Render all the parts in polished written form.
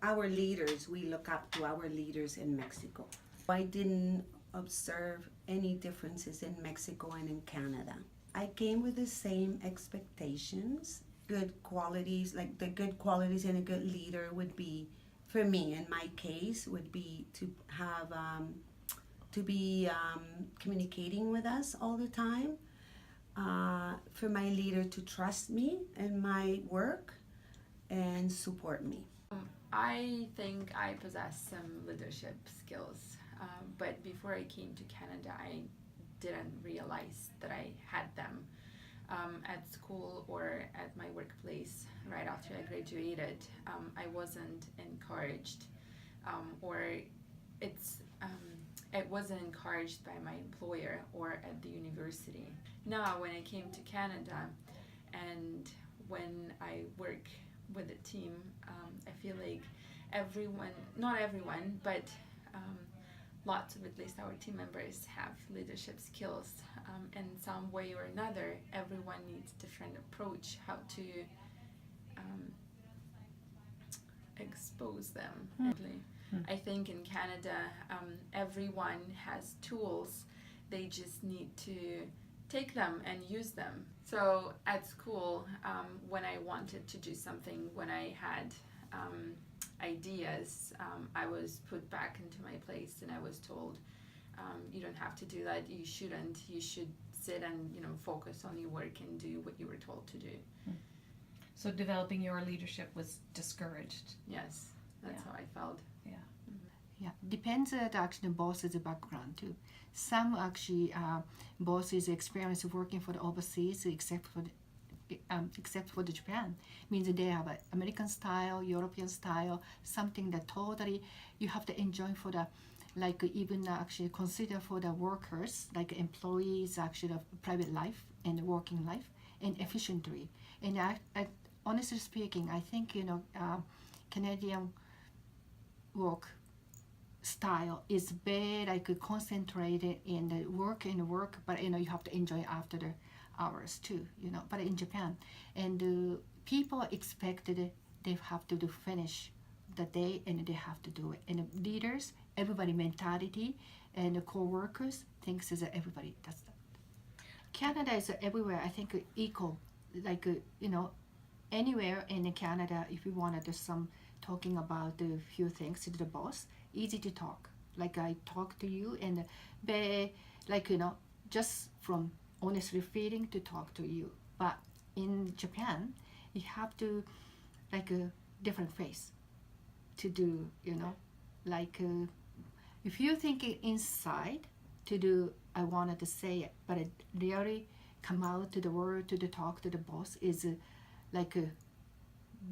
our leaders, we look up to our leaders in Mexico. I didn't observe any differences in Mexico and in Canada. I came with the same expectations, good qualities, like the good qualities in a good leader would be, for me, in my case, would be to have, to be communicating with us all the time, for my leader to trust me and my work and support me. I think I possess some leadership skills, but before I came to Canada, I didn't realize that I had them. At school or at my workplace, right after I graduated, I wasn't encouraged, or it's it wasn't encouraged by my employer or at the university. Now, when I came to Canada, and when I work with a team, I feel like everyone, not everyone, but lots of at least our team members have leadership skills, in some way or another. Everyone needs different approach how to expose them. I think in Canada, everyone has tools, they just need to take them and use them. So at school, when I wanted to do something, when I had ideas, I was put back into my place and I was told, you don't have to do that, you shouldn't, you should sit and focus on your work and do what you were told to do. So developing your leadership was discouraged. Yes, that's how I felt. Yeah, depends on actually boss's background too. Some actually bosses experience working for the overseas, except for the Japan, means they have an American style, European style, something that totally you have to enjoy for the, like even actually consider for the workers, like employees, actually the private life and working life and efficiently. And I honestly speaking, I think Canadian work style is very like concentrated in the work, but you have to enjoy after the hours too, but in Japan, and people expected they have to finish the day and they have to do it, and the leaders, everybody mentality, and the co-workers thinks is that everybody does that. Canada is everywhere, I think equal, like anywhere in Canada, if you want to do some talking about a few things to the boss, easy to talk. Like I talk to you and like just from honestly feeling to talk to you. But in Japan, you have to like a different face to do, like if you think it inside to do, I wanted to say it, but it really come out to the word to the talk to the boss is like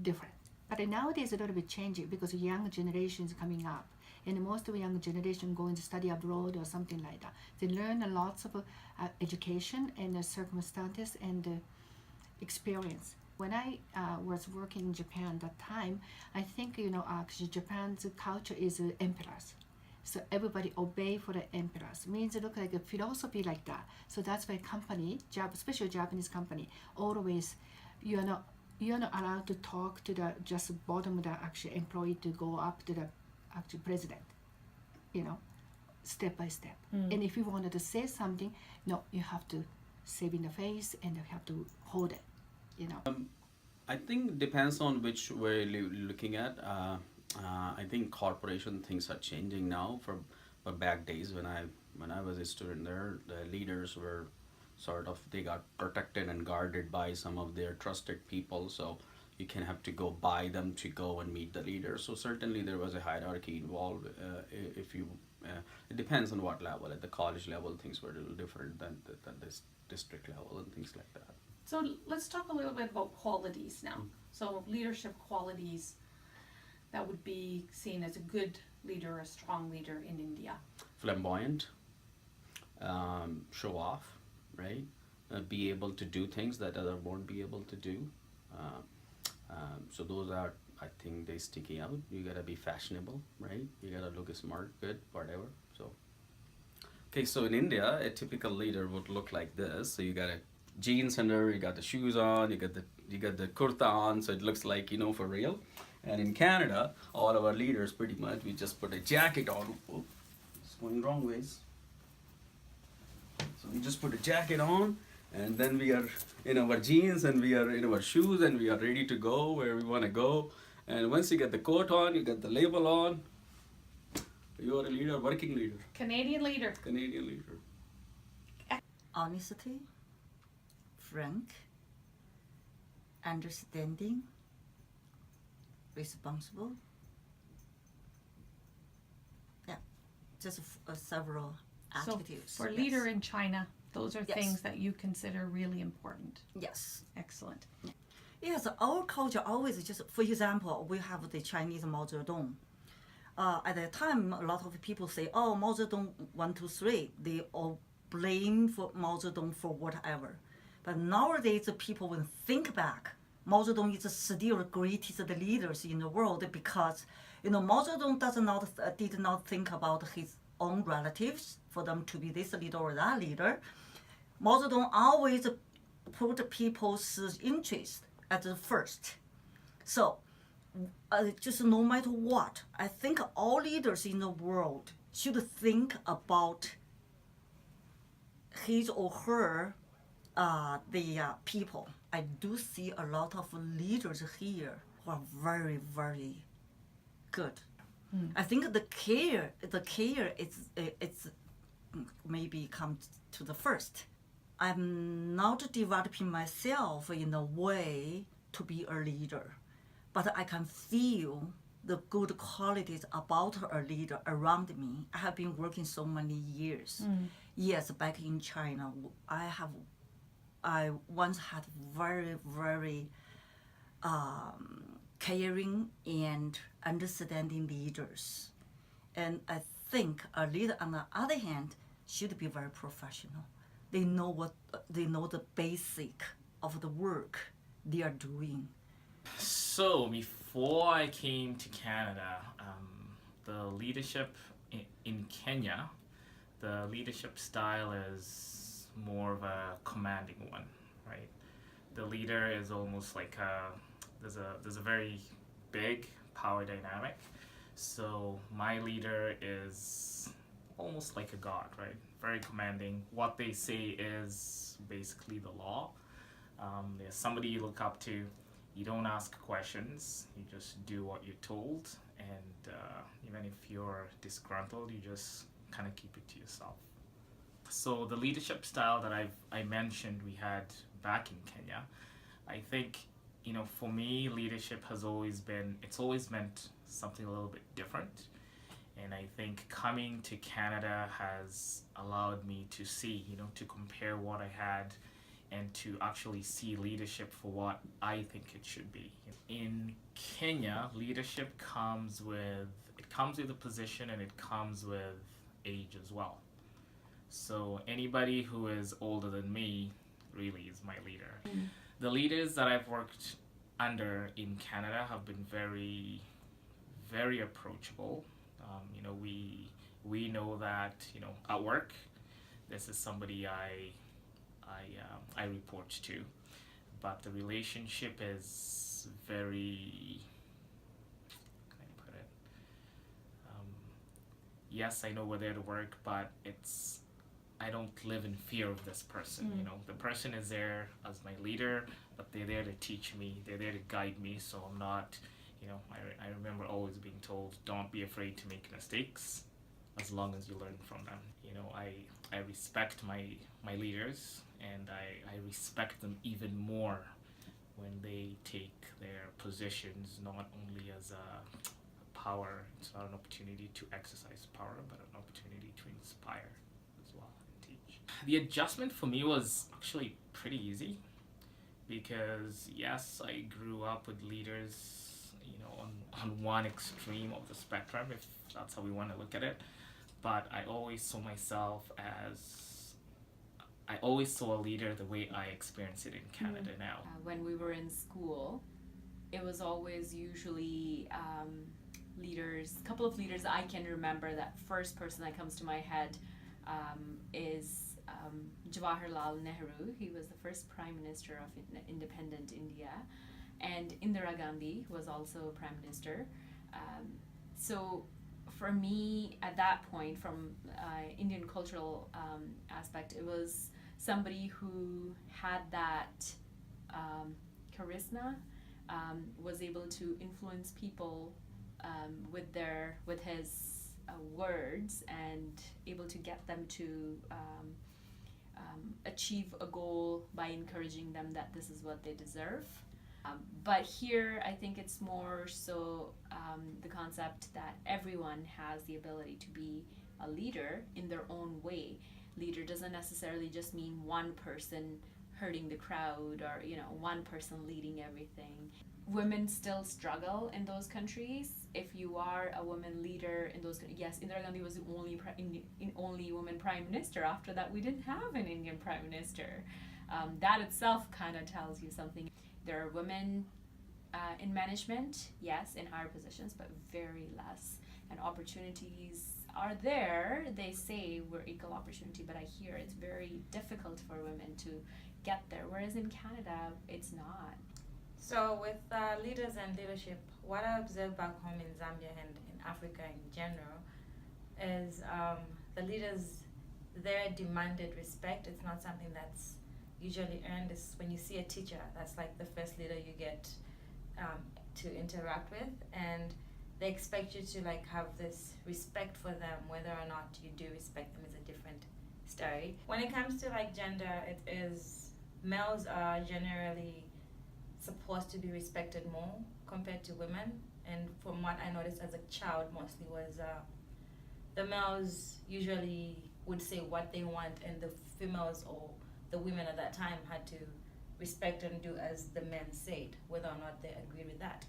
different. But nowadays a little bit changing because young generation is coming up, and most of the young generation going to study abroad or something like that. They learn a lots of education and circumstances and experience. When I was working in Japan that time, I think actually Japan's culture is emperors. So everybody obey for the emperors. Means it look like a philosophy like that. So that's why company, especially Japanese company, always you're not allowed to talk to the just bottom of the actual employee to go up to the actual president, step by step. And if you wanted to say something, no, you have to say in the face and you have to hold it, I think depends on which way you're looking at. I think corporation things are changing now. From back days when I was a student there, the leaders were sort of, they got protected and guarded by some of their trusted people, so you can have to go buy them to go and meet the leader. So certainly there was a hierarchy involved. If you it depends on what level. At the college level things were a little different than this district level and things like that. So let's talk a little bit about qualities now. So leadership qualities that would be seen as a good leader, a strong leader in India. Flamboyant, show off, right? Be able to do things that other won't be able to do. So those are, I think, they sticky out. You gotta be fashionable, right? You gotta look smart, good, whatever. So, okay, so in India, a typical leader would look like this. So you got a jeans under, you got the shoes on, you got the kurta on, so it looks like for real. And in Canada, all of our leaders pretty much, we just put a jacket on. Oh, it's going wrong ways. So we just put a jacket on, and then we are in our jeans and we are in our shoes and we are ready to go where we want to go. And once you get the coat on, you get the label on, you are a leader, working leader, Canadian leader. Canadian leader. Honesty, frank, understanding, responsible. Yeah, just several So attitudes. for yes. leader in China, those are Yes. things that you consider really important. Yes. Excellent. Yes, our culture always just, for example, we have the Chinese Mao Zedong. At the time, a lot of people say, oh, Mao Zedong 1, 2, 3. They all blame for Mao Zedong for whatever. But nowadays, people will think back. Mao Zedong is still the greatest leaders in the world because, Mao Zedong did not think about his own relatives for them to be this leader or that leader. Mao Zedong always put people's interest at the first. So, just no matter what, I think all leaders in the world should think about his or her, the people. I do see a lot of leaders here who are very, very good. I think the care is it's maybe comes to the first. I'm not developing myself in a way to be a leader, but I can feel the good qualities about a leader around me. I have been working so many years. Yes, back in China, I once had very, very caring and understanding leaders. And I think a leader, on the other hand, should be very professional. They know the basic of the work they are doing. So before I came to Canada, the leadership in Kenya, the leadership style is more of a commanding one, right? The leader is almost like there's a very big power dynamic. So my leader is almost like a god, right? Very commanding. What they say is basically the law. There's somebody you look up to. You don't ask questions. You just do what you're told. And even if you're disgruntled, you just kind of keep it to yourself. So the leadership style that I mentioned we had back in Kenya, I think, for me, leadership has always meant something a little bit different. And I think coming to Canada has allowed me to see, to compare what I had and to actually see leadership for what I think it should be. In Kenya, leadership comes with a position and it comes with age as well. So anybody who is older than me really is my leader. The leaders that I've worked under in Canada have been very, very approachable. We know that at work, this is somebody I report to, but the relationship is very, how can I put it? Yes, I know we're there to work, but I don't live in fear of this person. The person is there as my leader, but they're there to teach me. They're there to guide me. So I'm not, I remember always being told, don't be afraid to make mistakes, as long as you learn from them. I respect my leaders, and I respect them even more when they take their positions not only as a power. It's not an opportunity to exercise power, but an opportunity to inspire as well and teach. The adjustment for me was actually pretty easy because yes, I grew up with leaders, on one extreme of the spectrum, if that's how we want to look at it. But I always saw myself I always saw a leader the way I experience it in Canada now. When we were in school, it was always usually a couple of leaders I can remember. That first person that comes to my head is Jawaharlal Nehru. He was the first Prime Minister of independent India. and Indira Gandhi was also Prime Minister. So for me, at that point, from Indian cultural aspect, it was somebody who had that charisma, was able to influence people with his words, and able to get them to achieve a goal by encouraging them that this is what they deserve. But here, I think it's more so the concept that everyone has the ability to be a leader in their own way. Leader doesn't necessarily just mean one person herding the crowd, or one person leading everything. Women still struggle in those countries. If you are a woman leader in those, yes, Indira Gandhi was the only woman prime minister. After that, we didn't have an Indian prime minister. That itself kind of tells you something. There are women in management, yes, in higher positions, but very less. And opportunities are there. They say we're equal opportunity, but I hear it's very difficult for women to get there. Whereas in Canada, it's not. So with leaders and leadership, what I observe back home in Zambia and in Africa in general is the leaders there demanded respect. It's not something that's usually earned. Is when you see a teacher, that's like the first leader you get to interact with, and they expect you to like have this respect for them. Whether or not you do respect them is a different story. When it comes to like gender, it is males are generally supposed to be respected more compared to women, and from what I noticed as a child mostly was the males usually would say what they want, and the females or the women at that time had to respect and do as the men said, whether or not they agreed with that.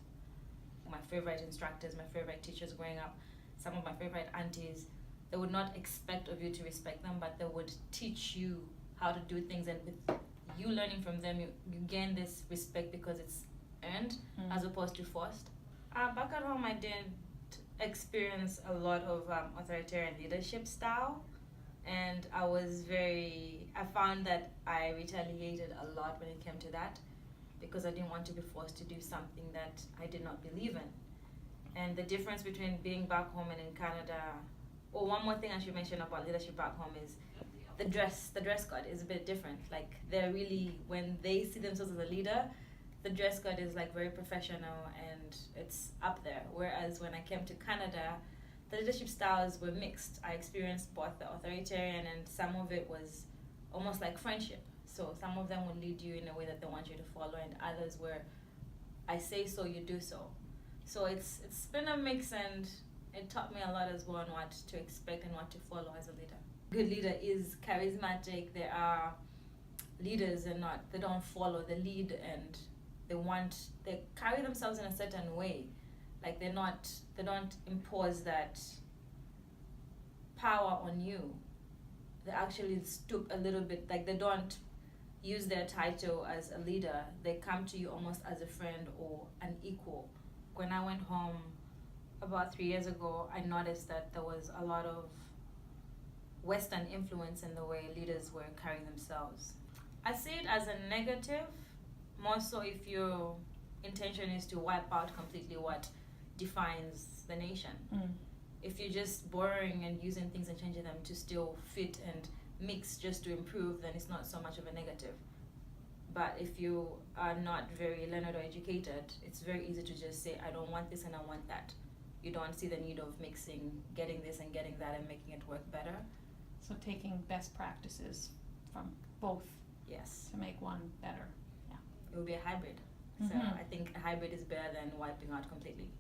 My favorite instructors, my favorite teachers growing up, some of my favorite aunties, they would not expect of you to respect them, but they would teach you how to do things, and with you learning from them, you gain this respect because it's earned as opposed to forced. Back at home, I didn't experience a lot of authoritarian leadership style, and I found that I retaliated a lot when it came to that, because I didn't want to be forced to do something that I did not believe in. And the difference between being back home and in Canada, one more thing I should mention about leadership back home is the dress code is a bit different. Like, they're really, when they see themselves as a leader, the dress code is like very professional and it's up there. Whereas when I came to Canada, the leadership styles were mixed. I experienced both the authoritarian, and some of it was almost like friendship. So some of them would lead you in a way that they want you to follow, and others were, I say so, you do so. So it's been a mix, and it taught me a lot as well on what to expect and what to follow as a leader. Good leader is charismatic. There are leaders they don't follow the lead, and they carry themselves in a certain way. Like they don't impose that power on you. They actually stoop a little bit. Like, they don't use their title as a leader. They come to you almost as a friend or an equal. When I went home about 3 years ago, I noticed that there was a lot of Western influence in the way leaders were carrying themselves. I see it as a negative, more so if your intention is to wipe out completely what defines the nation. If you're just borrowing and using things and changing them to still fit and mix just to improve, then it's not so much of a negative. But if you are not very learned or educated, it's very easy to just say, I don't want this and I want that. You don't see the need of mixing, getting this and getting that and making it work better. So taking best practices from both, yes, to make one better. It will be a hybrid. So I think a hybrid is better than wiping out completely.